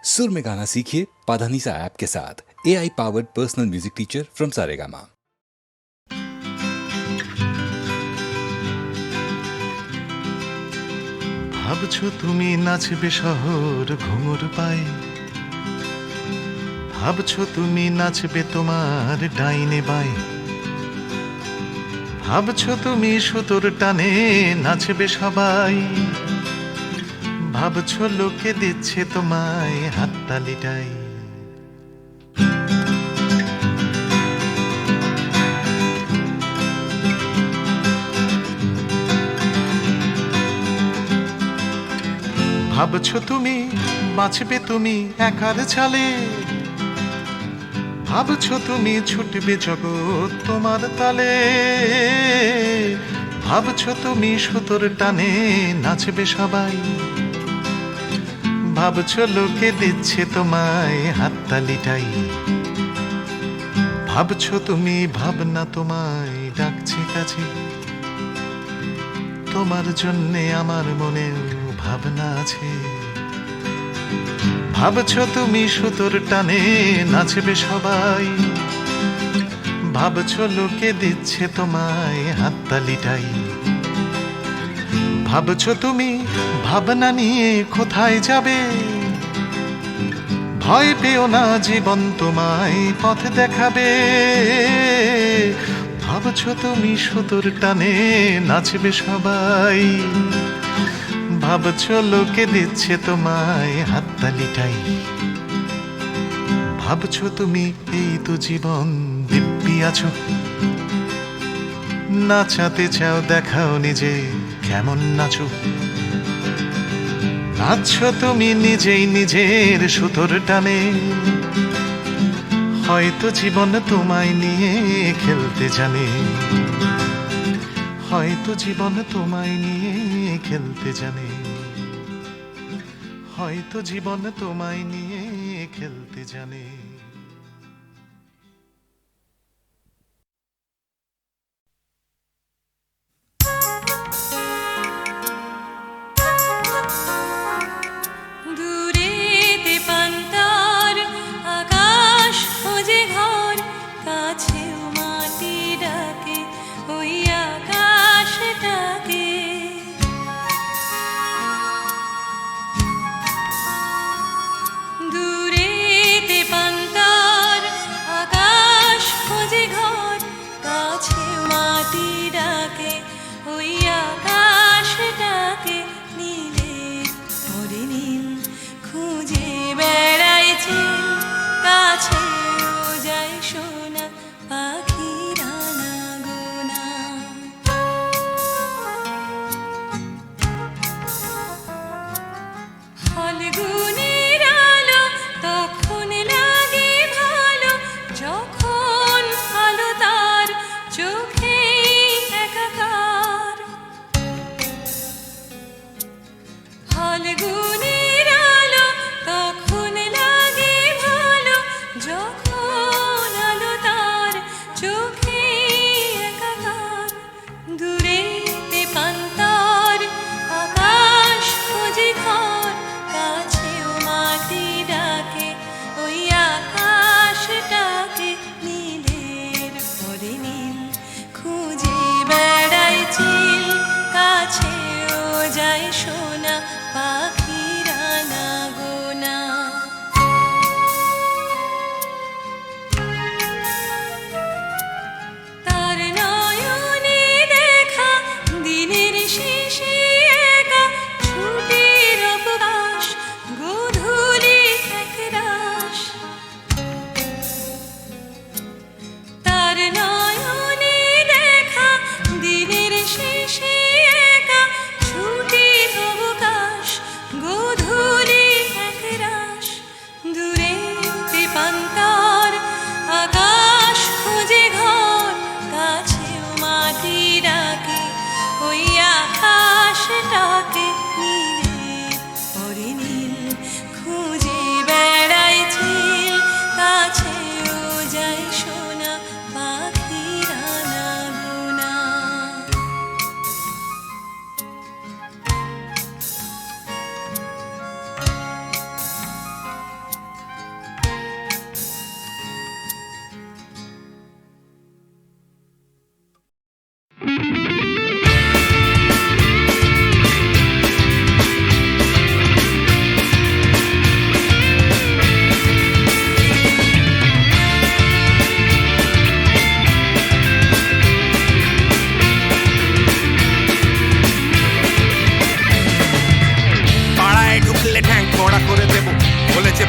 सुर में गाना सीखिए पाधानीसा ऐप के साथ। AI powered personal music teacher from Saregama. ভাবছো তুমি নাচবে শহর ঘুঙুর পায়ে, ভাবছো তুমি নাচবে তোমার ডাইনে বায়ে, ভাবছো তুমি সুতোর টানে নাচবে সবাই, ভাবছো লোকে দিচ্ছে তোমায় হাততালিটাই। ভাবছো তুমি বাঁচবে তুমি একার ছালে, ভাবছো তুমি ছুটবে জগৎ তোমার তালে, ভাবছো তুমি সুতোর টানে নাচবে সবাই, ভাবছো লোকে দিচ্ছে তোমায় হাততালিটাই। ভাবছো তুমি ভাবনা তোমায় ডাকছে কাছে, তোমার জন্যে আমার মনেও ভাবনা আছে। ভাবছো তুমি সুতোর টানে নাচবে সবাই, ভাবছো লোকে দিচ্ছে তোমায় হাততালিটাই। ভাবছো তুমি ভাবনা নিয়ে কোথায় যাবে, ভয় পেও না জীবন তোমায় পথ দেখাবে। ভাবছো তুমি সুতোর টানে নাচবে সবাই, ভাবছো লোকে দিচ্ছে তোমায় হাততালিটাই। ভাবছো তুমি এই তো জীবন দিব্যি আছো, নাচাতে চাও দেখাও নিজে কেমন নাচো। নাচছো তুমি নিজেই নিজের সুতোর টানে, হয়তো জীবন তোমায় নিয়ে খেলতে জানে, হয়তো জীবন তোমায় নিয়ে খেলতে জানে, হয়তো জীবন তোমায় নিয়ে খেলতে জানে। দূরেতে পান্তার আকাশ খোঁজে ঘর, কাছেও মাটি ডাকে ওই আকাশটাকে। দূরেতে পান্তার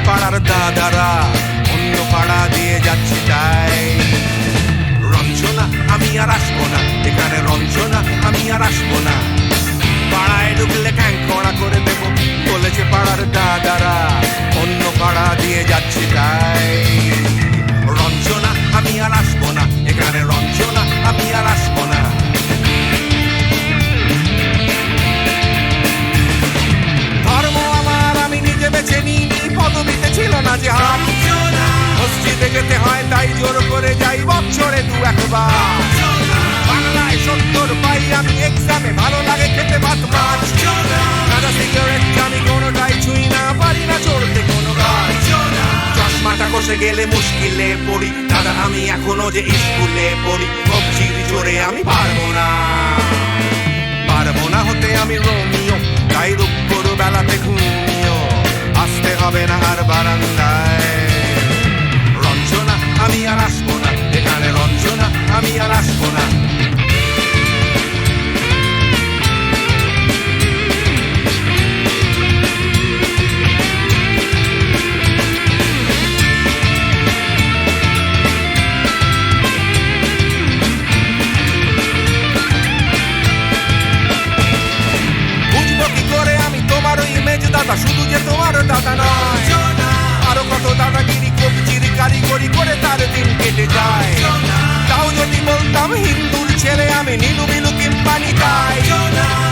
পাড়ার দাদারা অন্য পাড়া দিয়ে যাচ্ছে তাই। রঞ্জনা আমি আর আসবো না, এখানে রঞ্জনা আমি আর আসবো না। পাড়ায় ঢুকলে ক্যাংকড়া করে দেব বলেছে পাড়ার দাদারা, অন্য পাড়া দিয়ে যাচ্ছে তাই। রঞ্জনা আমি আর আসবো না, এখানে রঞ্জনা আমি আর আসবো না। ধর্ম আমার আমি নিজে বেছে নিইনি, পদবিতে ছিল না যে হাত। মসজিদে যেতে হয় তাই জোর করে যাই বছরে 2-1 বাংলায় 70 পাই আমি এক্সামে, ভালো লাগে খেতে ভাত মাছ। গাঁজা সিগারেট আমি কোনোটাই ছুঁই না, পারি না চড়তে কোনো গাছ। চশমাটা কষে গেলে মুশকিলে পড়ি দাদা, আমি এখনো যে স্কুলে পড়ি। কবজির জোরে আমি পারবো না, পারবো না হতে আমি রোমিও, তাই দুপুর বেলাতে ঘুমিও আসতে হবে না আর বারান্দায়। রঞ্জনা আমি আর আসবো না, এখানে রঞ্জনা আমি আর আসবো না। বুঝবো কি করে আমি তোমার ইমেজ দাদা, শুধু যে তোমার দাদা নয়, আরো কত দাদাগিরি কবজির কারিগরি করে তার দিন কেটে যায়। তাও যদি বলতাম হিন্দুর ছেলে আমি, নীলু বিলু কিংবা নিতাই।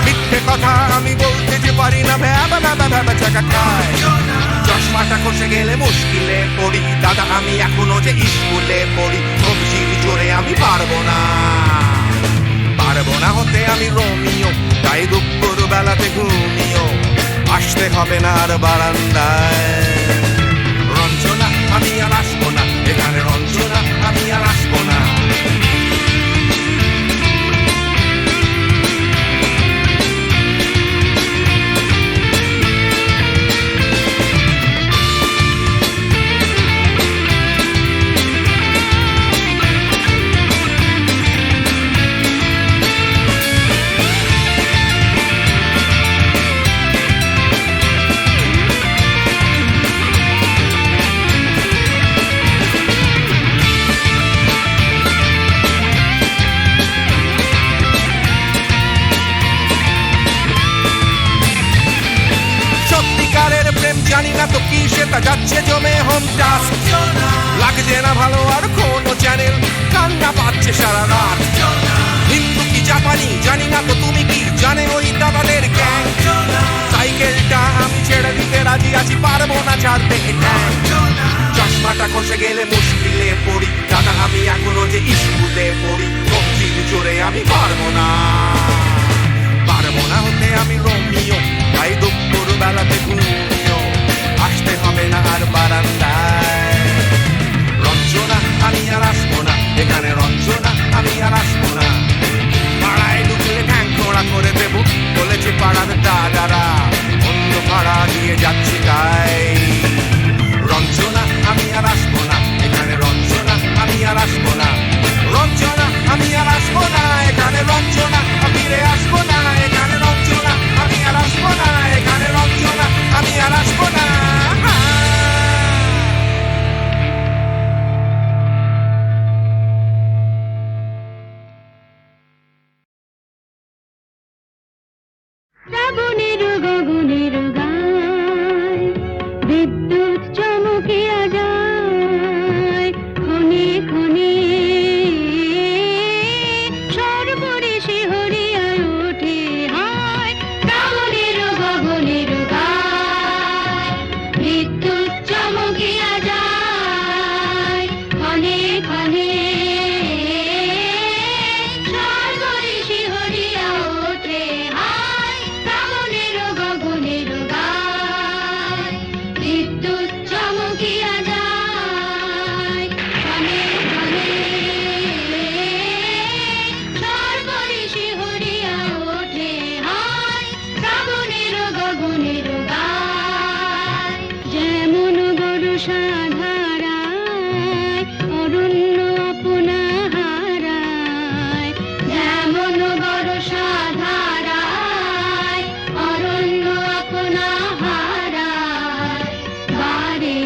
মিথ্যে কথা আমি বলতে যে পারি না, ভ্যাবা ভ্যাবা ভ্যাবা চাকা খায়। চশমাটা খসে গেলে মুশকিলে পড়ি দাদা, আমি এখনো যে স্কুলে পড়ি। কবজির জোরে আমি পারবো না, পারবো না হতে আমি রোমিও, তাই দুপুর বেলাতে ঘুমিও আসতে হবে না আর বারান্দায়। রঞ্জনা আমি আর আসবো না, এখানে রঞ্জনা আমি আর আসবো না। জানি না তো কি সেটা যাচ্ছে জমে হোম টাস্ক। লাগছে না ভালো আর কোনো চ্যানেল, কান্না পাচ্ছে সারা রাত। হিন্দু কি জাপানি জানি না তো, তুমি কি জানে ওই দাদাদের গ্যাং? সাইকেলটা আমি ছেড়ে দিতে রাজি আছি, পারবো না ছাড়তে গ্যাং। চশমাটা খসে গেলে মুশকিলে পড়ি দাদা, আমি এখনো যে স্কুলে পড়ি। কবজির জোরে আমি পারবো না, পারবো না হতে আমি রোমিও, তাই দুপুর বেলাতে ঘুমিও আসতে হবে না আর বারান্দায়। রঞ্জনা আমি আর আসবো না, এখানে রঞ্জনা আমি আর আসবো না। পাড়ায় ঢুকলে ক্যাংকড়া করে দেব বলেছে পাড়ার দাদারা, অন্য পাড়া দিয়ে যাচ্ছি তাই। রঞ্জনা আমি আর আসবো না, এখানে রঞ্জনা আমি আর আসবো না। রঞ্জনা আমি আর আসবো না, এখানে রঞ্জনা ফিরে আসবো না। এখানে রঞ্জনা আমি আর আসবো না, এখানে রঞ্জনা আমি আর আসবো না। শ্রাবণের গগনের গায় বিদ্যুৎ চমকিয়া যায়, ক্ষণে ক্ষণে সর্বরে শিহরিয়া ওঠে হায়। শ্রাবণের গগনের গায় বিদ্যুৎ চমকিয়া যায়, ক্ষণে ক্ষণে সর্বরে শিহরিয়া ওঠে হায়। শ্রাবণের গগনের গায় বিদ্যুৎ চমকিয়া যায়, ক্ষণে ক্ষণে সর্বরে শিহরিয়া ওঠে হায়। শ্রাবণের গগনের গায় যেমন বর্ষা ধারায় অরণ্য আপনা হারায়, যেমন বর্ষা ধারায় অরণ্য আপনা হারায়। বারে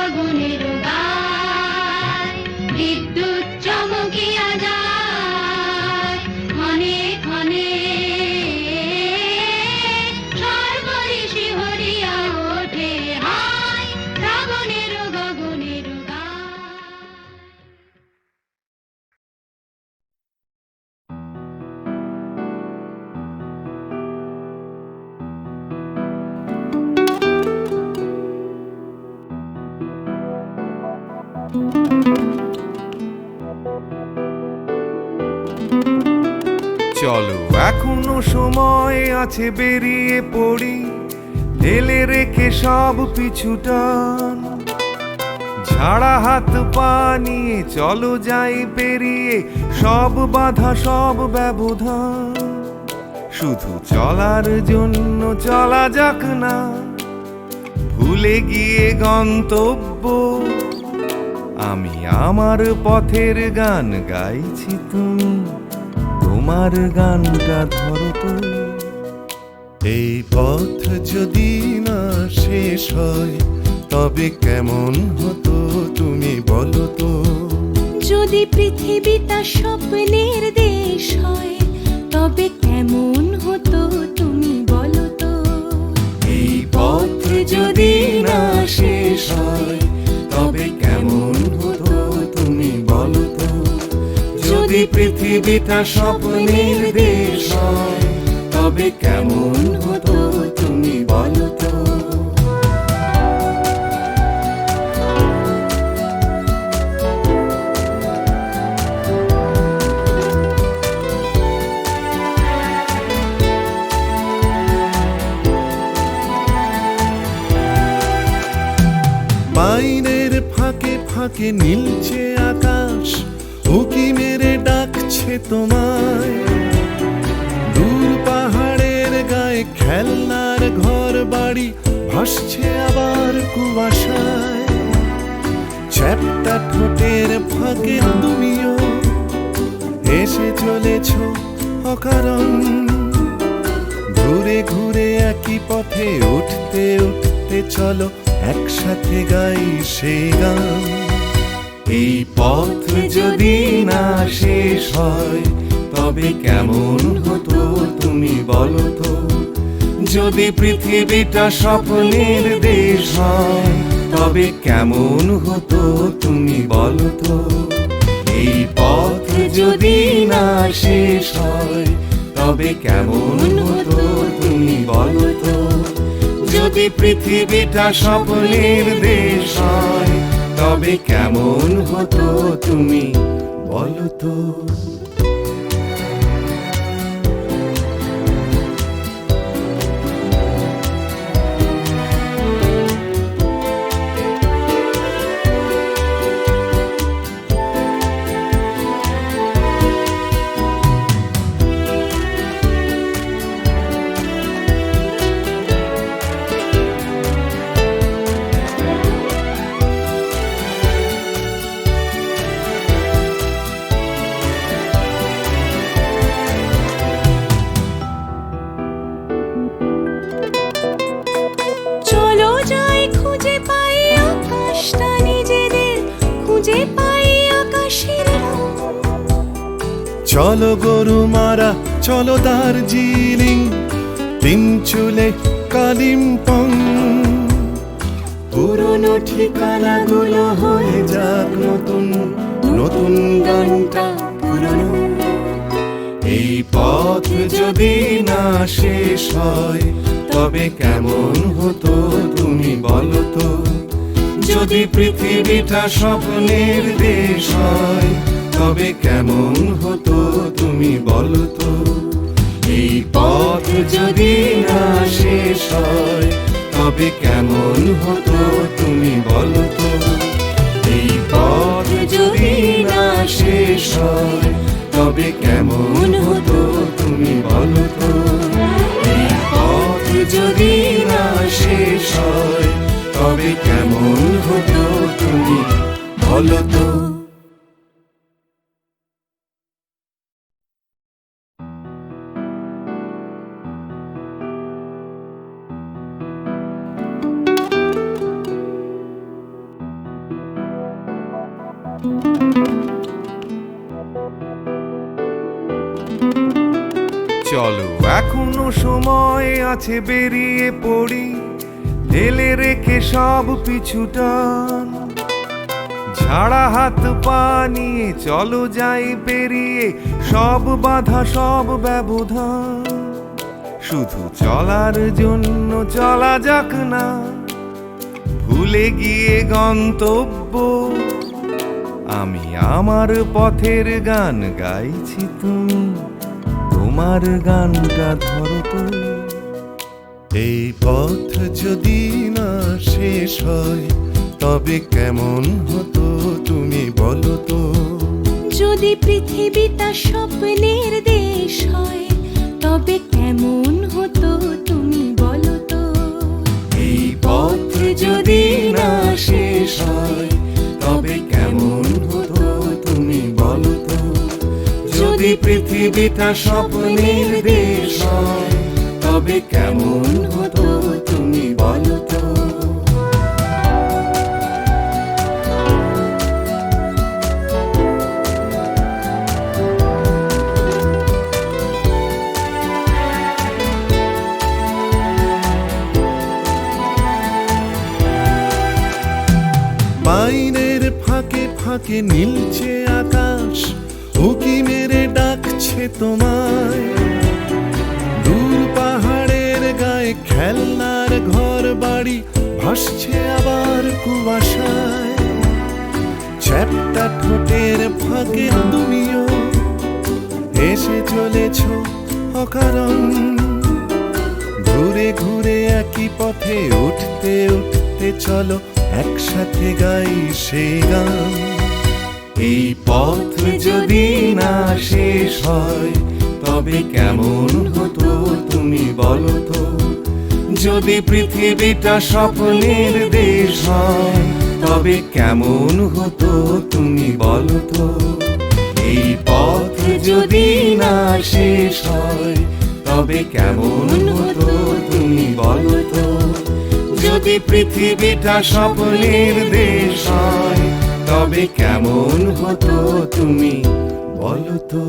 গগনের গায় বিদ্যুৎ চমকিয়া যায় ক্ষণে ক্ষণে সর্বরিষি হরিয়া ওঠে হায় শ্রাবণের গগনের গায়। চলো এখনো সময় আছে, বেরিয়ে পড়ি, ঢেলে রেখে সব পিছুটান। ঝাড়া হাত পা নিয়ে চলো যাই পেরিয়ে সব বাধা সব ব্যবধান। শুধু চলার জন্য চলা যাক না, ভুলে গিয়ে গন্তব্য। আমি আমার পথের গান গাইছি, তুমি তোমার গানটা ধরো তো। এই পথ যদি না শেষ হয় তবে কেমন হতো তুমি বলো তো। যদি পৃথিবীটা স্বপ্নের দেশ হয় তবে কেমন হতো তুমি বলো তো। এই পথ যদি না শেষ হয় তবে কেমন হতো তুমি বলো তো। যদি পৃথিবীটা স্বপ্নের দেশ হয় তবে কেমন হতো তুমি বলো তো। বাইরের ফাঁকে ফাঁকে নীলছে আকাশ, উকি মেরে ডাকছে তোমায়। দূর পাহাড়ের গায়ে খেলনার ঘর বাড়ি ভাসছে আবার কুয়াশায়। চ্যাপ্টা ঠোঁটের ফাঁকে তুমিও এসে চলেছ অকারণ। ঘুরে ঘুরে একই পথে উঠতে উঠতে চলো একসাথে গাই সেই গান। এই পথ যদি না শেষ হয় তবে কেমন হতো তুমি বলো তো। যদি পৃথিবীটা স্বপ্নের দেশ হয় তবে কেমন হতো তুমি বলো তো। এই পথ যদি না শেষ হয় তবে কেমন হতো তুমি বলো তো। যদি পৃথিবীটা স্বপ্নের দেশ হয় তবে কেমন হতো তুমি বলো তো। চলো যাই খুঁজে পাই আকাশটা নিজেদের, খুঁজে পাই আকাশের রং। চলো গরু মারা চলো দার্জিলিং, তিন চুলে কালিম্পং। পুরনো ঠিকানাগুলো হয়ে যাক নতুন, নতুন গানটা পুরনো। এই পথ যদি না শেষ হয় তবে কেমন হতো তুমি বলো তো। যদি পৃথিবীটা স্বপ্নের দেশ হয় তবে কেমন হতো তুমি বলো তো। এই পথ যদি না শেষ হয় তবে কেমন হতো তুমি বলো তো। এই পথ যদি না শেষ হয় তবে কেমন হতো তুমি বলো তো। এই পথ যদি না শেষ হয় তবে কেমন হতো তুমি বলো তো। চলো এখনো সময় আছে, বেরিয়ে পড়ি, ঢেলে রেখে সব পিছুটান। ছাড়া হাত পা নিয়ে চলো যাই পেরিয়ে সব বাধা সব ব্যবধান। শুধু চলার জন্য চলা যাক না, ভুলে গিয়ে গন্তব্য। আমি আমার পথের গান গাইছি, তুমি তোমার গানটা ধরো তো। এই পথ যদি না শেষ হয় তবে কেমন হতো তুমি বলো তো। যদি পৃথিবীটা স্বপ্নের দেশ হয় তবে কেমন হতো তুমি বলো তো। এই পথ যদি না শেষ হয় তবে কেমন হতো তুমি বলো তো। যদি পৃথিবীটা স্বপ্নের দেশ হয় তবে কেমন হতো তুমি বলো তো। বাইরের ফাঁকে ফাঁকে নীলছে আকাশ, উকি মেরে ডাকছে তোমায়। দূর পাহাড়ের গায়ে খেলনার ঘর বাড়ি ভাসছে আবার কুয়াশায়। চ্যাপ্টা ঠোঁটের ফাঁকে তুমিও এসে চলেছ অকারণ। ঘুরে ঘুরে একই পথে উঠতে উঠতে চলো একসাথে গাই সেই গান। এই পথ যদি না শেষ হয় তবে কেমন হতো তুমি বলো তো। যদি পৃথিবীটা স্বপ্নের দেশ হয় তবে কেমন হতো তুমি বলো তো। এই পথ যদি না শেষ হয় তবে কেমন হতো তুমি বলো তো। যদি পৃথিবীটা স্বপ্নের দেশ হয় তবে কেমন হতো তুমি বলো তো।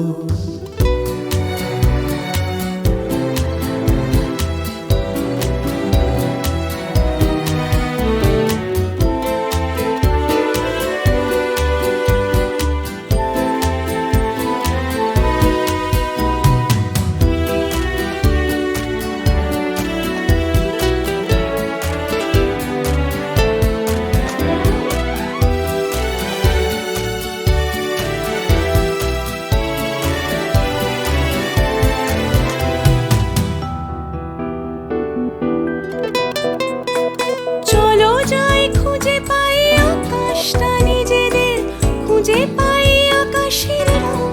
চলো যাই খুঁজে পাই আকাশটা নিজেদের, খুঁজে পাই আকাশের রং।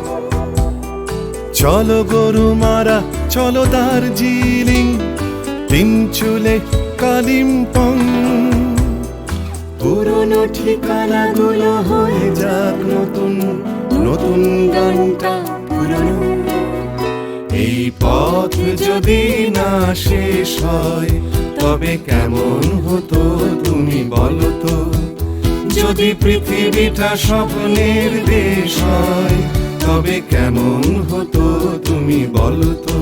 চলো গরু মারা, চলো দার্জিলিং, তিন চুলে কালিম্পং। পুরনো ঠিকানাগুলো হয়ে যাক নতুন, নতুন গানটা পুরনো। এই পথ যদি না শেষ হয় তবে কেমন হতো তুমি বলো তো। যদি পৃথিবীটা স্বপ্নের দেশ হয় তবে কেমন হতো তুমি বলো তো।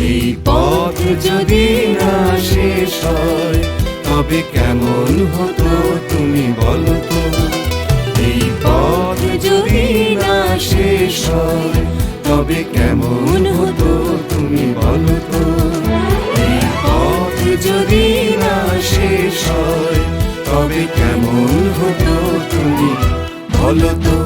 এই পথ যদি না শেষ হয় তবে কেমন হতো তুমি বলো তো। এই পথ যদি না শেষ হয় তবে কেমন হতো তুমি বলো তো। এই পথ যদি না শেষ হয় তবে কেমন হতো তুমি বলো তো।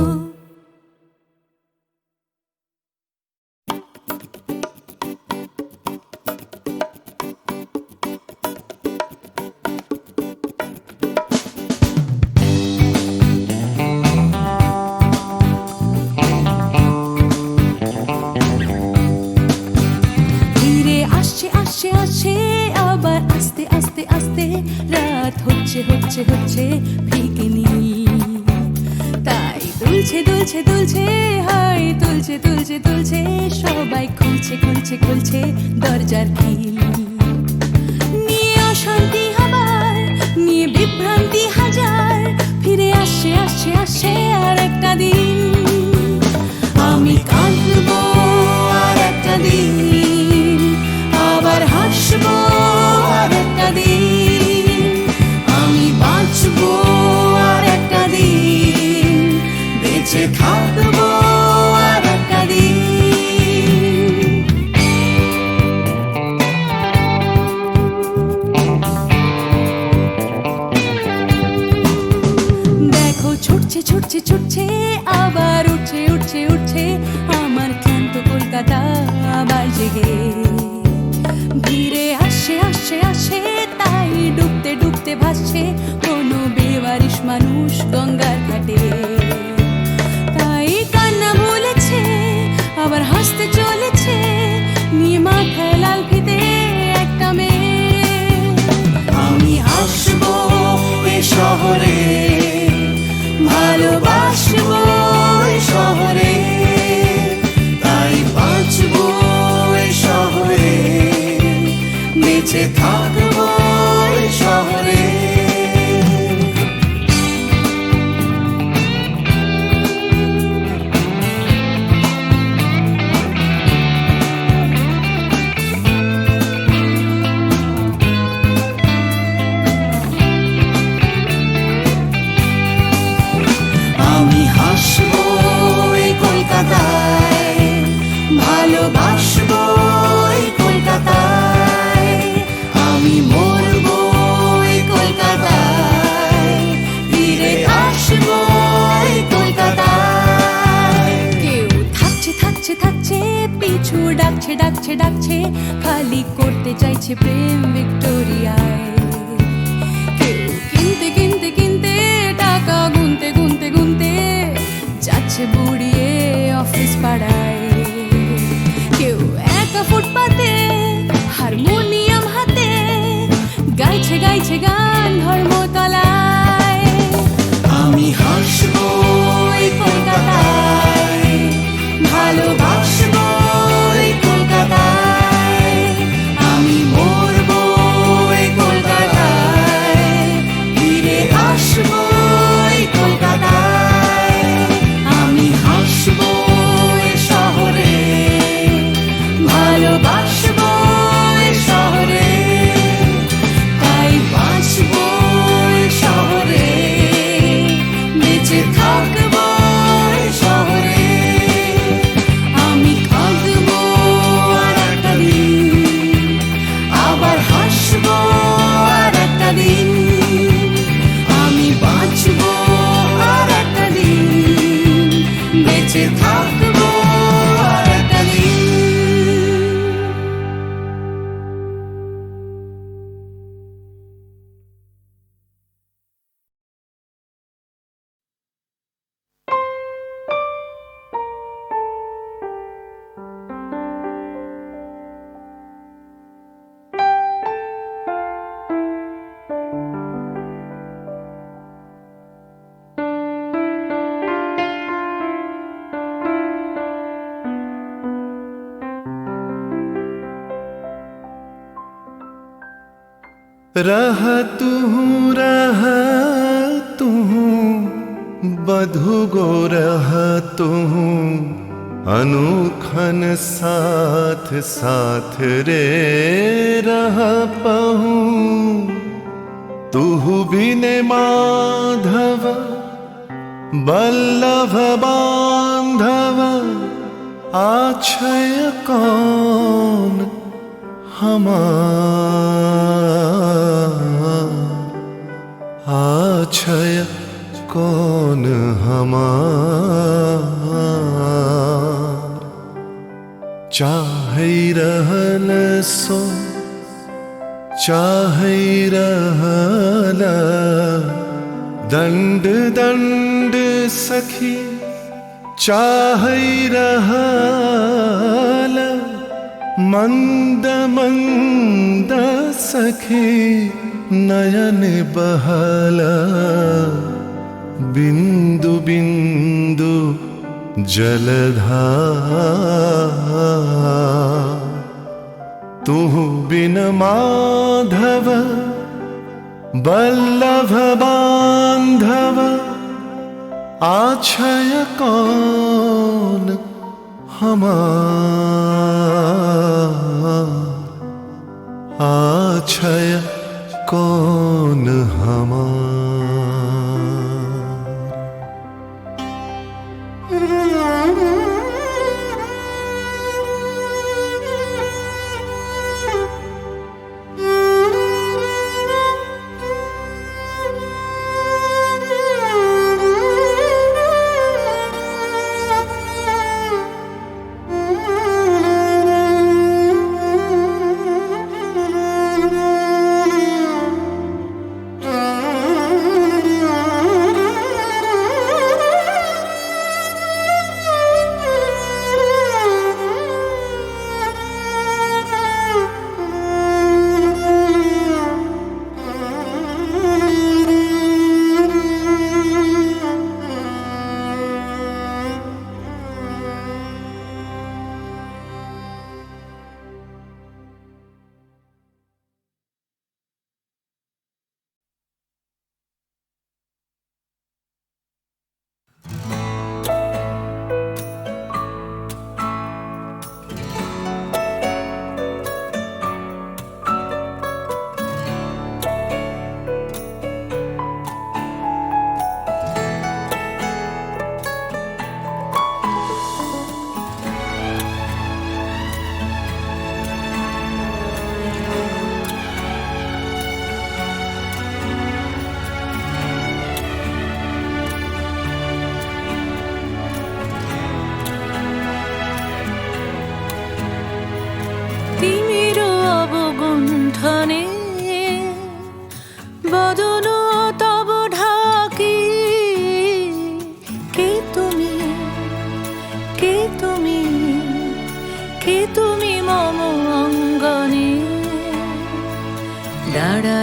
ধীরে আসছে আসছে আসছে আবার আস্তে আস্তে আস্তে রাত হচ্ছে হচ্ছে হচ্ছে ভিগিনি। তাই দুলছে দুলছে দুলছে হাই তুলছে তুলছে তুলছে সবাই খুলছে খুলছে খুলছে দরজার খিল। নিয়ে অশান্তি আবার নিয়ে বিভ্রান্তি হাজার, ফিরে আসছে আসছে আসছে আর একটা দিন। আমি কাঁদবো আর একটা দিন। ছুটছে ছুটছে আবার উঠছে উঠছে উঠছে আমার ক্লান্ত কলকাতা আবার জেগে ভিড়ে আসছে আসছে আসছে তাই ডুবতে ডুবতে ভাসছে কোনো বেওয়ারিশ মানুষ গঙ্গার ঘাটে তাই কান্না ভুলেছে আবার হাসতে চলেছে নিয়ে মাথায় লাল ফিতে একটা মেয়ে আমি আসবো এ শহরে, ভালোবাসবো এ শহরে, তাই বাঁচবো এ শহরে, বেঁচে থাকবো এ শহরে। আমি হাসবো এই কলকাতায়, ভালোবাসবো এই কলকাতায়, আমি মরবো এই কলকাতায়, ফিরে আসবো এই কলকাতায়। কেউ থাকছে থাকছে থাকছে পিছু ডাকছে ডাকছে ডাকছে খালি করতে চাইছে প্রেম ভিক্টোরিয়ায় কেউ কিনতে কিনতে কিনতে টাকা গুনতে গুনতে গুনতে যাচ্ছে বুড়িয়ে অফিস পাড়ায় কেউ একা ফুটপাতে হারমোনিয়াম হাতে গাইছে গাইছে গান ধর্মতলায় আমি হাসবো এই কলকাতায়, ভালোবাসবো এই কলকাতায়, আমি মরবো এই কলকাতায়, ফিরে আসবো এই কলকাতায়। আমি হাসবো এই শহরে, ভালোবাসবো এই শহরে, তাই বাঁচবো এই শহরে, বেঁচে থাকবো এই শহরে। আমি কাঁদবো আর একটা দিন, আবার হাসবো আর একটা দিন, আমি বাঁচবো আর একটা দিন, বেঁচে থাকবো আর একটা দিন। रहा तू बधु गो रहा तू अनुखन साथ साथ रे रहा पहू तू बिने माधव बल्लभ बांधव आछय कौन आछय कौन हमार चाहै रहल सो चाहै रहल दंड दंड सखी चाहै रहल मंद मंद सखी नयन बहला बिंदु बिंदु जलधार तू बिन माधव बल्लभ बांधव आछय कौन हमार आछय कौन हमार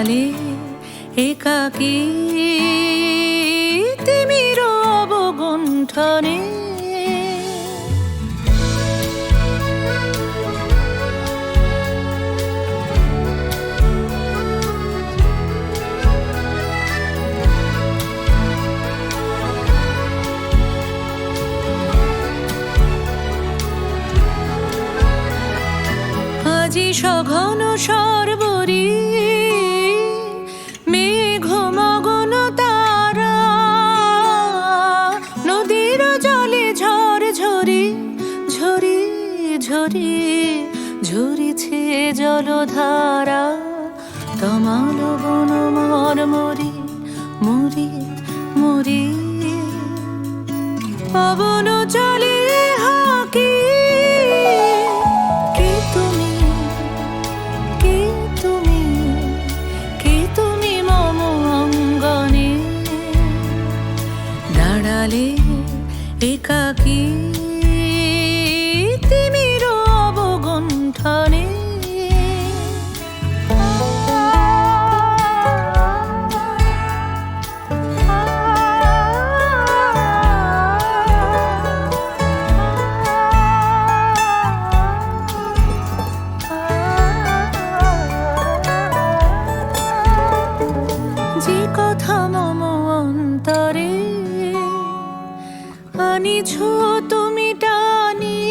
দাঁড়ালে একাকী তিমির অবগুণ্ঠনে আজি সঘন সর্বরী মেঘ মগন তারা নদীর জলে ঝড় ঝরি ঝরি ঝরি ঝরিছে জলধারা তমাল বন মর মরি মরি মরি পবন চলে হাকি কে তুমি কে তুমি কে তুমি মম অঙ্গনে দাঁড়ালে একাকী তিমির অবগুণ্ঠনে যে কথা মম অন্তরে আনিছ তুমি টানি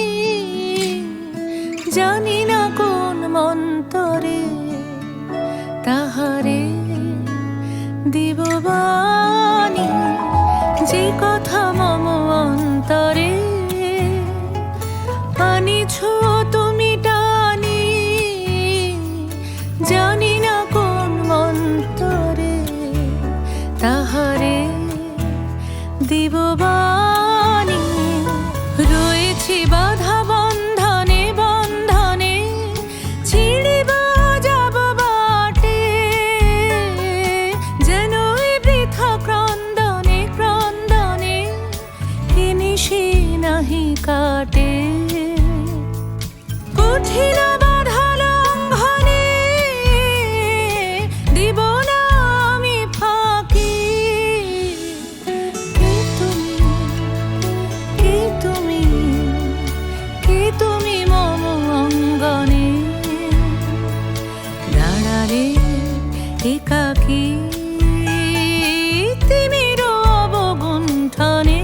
জানি না কোন মন্তরে তাহারে দিব বাণী যে কথা মম অন্তরে আনিছ তুমি টানি জানি না কোন মন্তরে তাহারে দিব বাণী রয়েছি বাধা বন্ধনে বন্ধনে ছিড়িব যাব বাটে যেন এই বৃথা ক্রন্দনে ক্রন্দনে এ নিশি নাহি কাটে কঠিন বাধা লঙ্ঘনে দিব না আমি ফাঁকি কে তুমি কে তুমি মম অঙ্গনে দাঁড়ালে একাকী তিমির অবগুণ্ঠনে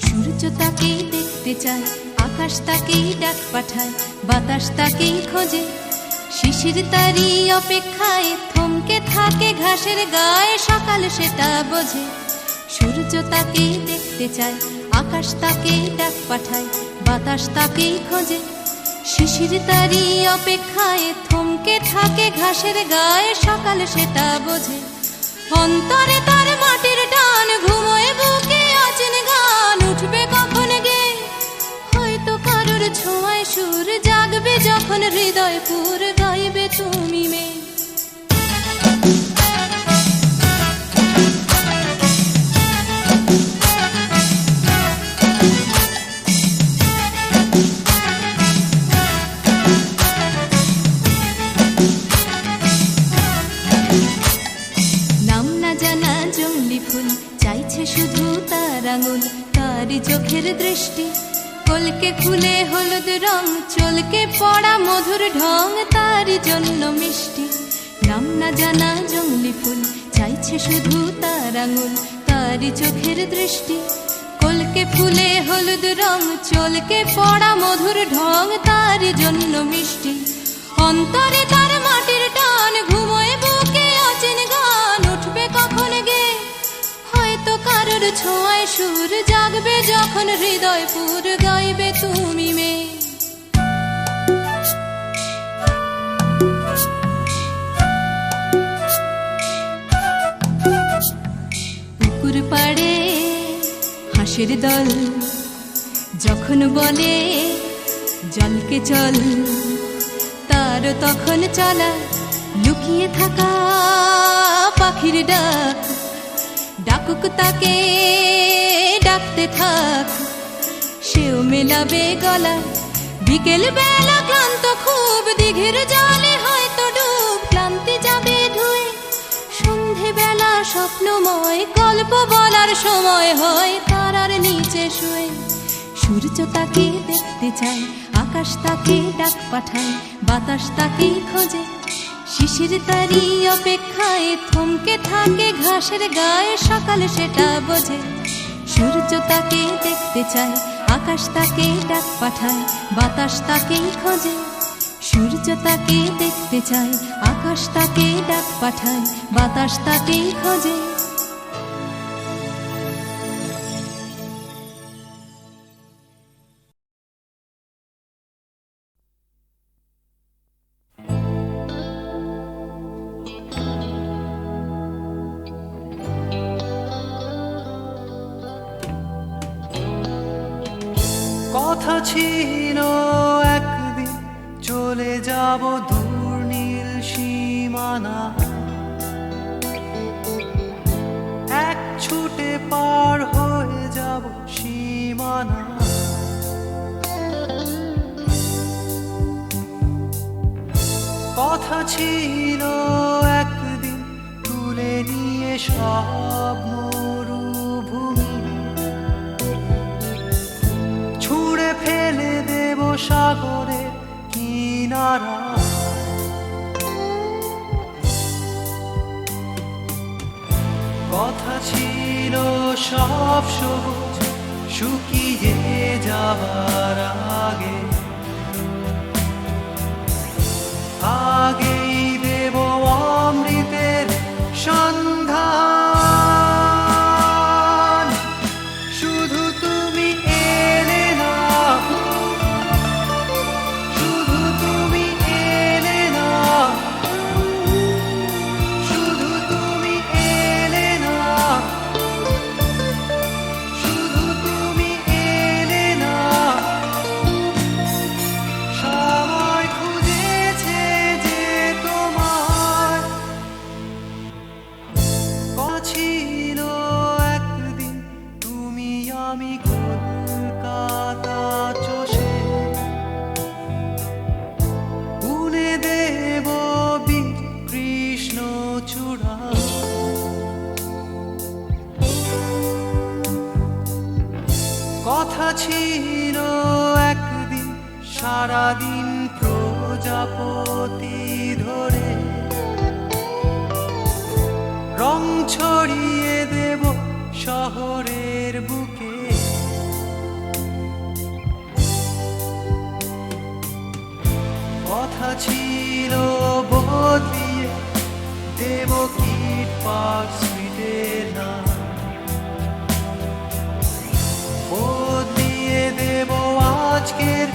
সূর্য তাকেই দেখতে চায় আকাশ তাকেই ডাক পাঠায় বাতাস তাকেই খোঁজে শিশির তারি অপেক্ষায় থমকে থাকে ঘাসের গায়ে সকাল সেটা বোঝে সূর্য তাকেই দেখতে চায় আকাশ তাকেই ডাক পাঠায় বাতাস তাকেই খোঁজে শিশির তারি অপেক্ষায় থমকে থাকে ঘাসের গায়ে সকাল সেটা বোঝে অন্তরে তার মাটির টান ঘুমোয় বুকে অচেন গান উঠবে কখন গে হয়তো কারোর ছোঁয়ায় সুর জাগবে যখন হৃদয় পুর গাইবে তুমি মে নাম না জানা জঙ্গলি ফুল চাইছে শুধু তার আঙুল তারই চোখের দৃষ্টি কলকে ফুলে হলুদ রং চলকে পড়া মধুর ঢং তারই জন্য মিষ্টি নাম না জানা জঙ্গলি ফুল চাইছে শুধু তার আঙুল তারই চোখের দৃষ্টি কলকে ফুলে হলুদ রং চলকে পড়া মধুর ঢং তারই জন্য মিষ্টি অন্তরে তার মাটির টান ঘুমোয় বুকে অচেন গান উঠবে কখন গে আলোর ছোঁয়ায় সুর জাগবে যখন হৃদয় পুর গাইবে তুমি মেয়ে। পুকুর পাড়ে হাঁসের দল যখন বলে জলকে চল, তার তখন চলা লুকিয়ে থাকা পাখির ডাক, ডাকুক তাকে ডাকতে থাক, সেও মেলাবে গলা। বিকেল বেলা ক্লান্ত খুব দিঘির জলে হয়তো ডুব, ক্লান্তি যাবে ধুয়ে। সন্ধে বেলা স্বপ্নময় গল্প বলার সময় হয় তারার নিচে শুয়ে। সূর্য তাকে দেখতে চায়, আকাশ তাকে ডাক পাঠায়, বাতাস তাকে খোঁজে। শিশির তারি অপেক্ষায় থমকে থাকে ঘাসের গায়ে, সকাল সেটা বোঝে। সূর্য তাকে দেখতে চায়, আকাশ তাকে ডাক পাঠায়, বাতাস তাকে খোঁজে। সূর্য তাকে দেখতে চায়, আকাশ তাকে ডাক পাঠায়, বাতাস তাকে খোঁজে। কথা ছিল একদিন চলে যাব দূর নীল সীমানা, এক ছুটে পার হয়ে যাব সীমানা। কথা ছিল একদিন তুলে নিয়ে সব মরুভূমি, ছুঁড়ে ফেলে দেব সাগরের কিনারা। কথা ছিল সব সবুজ শুকিয়ে যাবার আগে, আগেই দেব অমৃতের সন্ধান। শুধু তুমি এলে না, শুধু তুমি এলে না, শুধু তুমি এলে না, শুধু তুমি এলে না। সময় খুঁজেছে যে তোমার ছিল একদিন তুমি আমি কলকাতা চষে বুনে দেব বীর কৃষ্ণ চূড়া। কথা ছিল একদিন সারাদিন প্রজাপতি ধরে রং ছড়িয়ে দেব শহরের বুকে। কথা ছিল বদলিয়ে দেব কিট পার্ক স্ট্রিটের নাম, বদলিয়ে দেব আজকের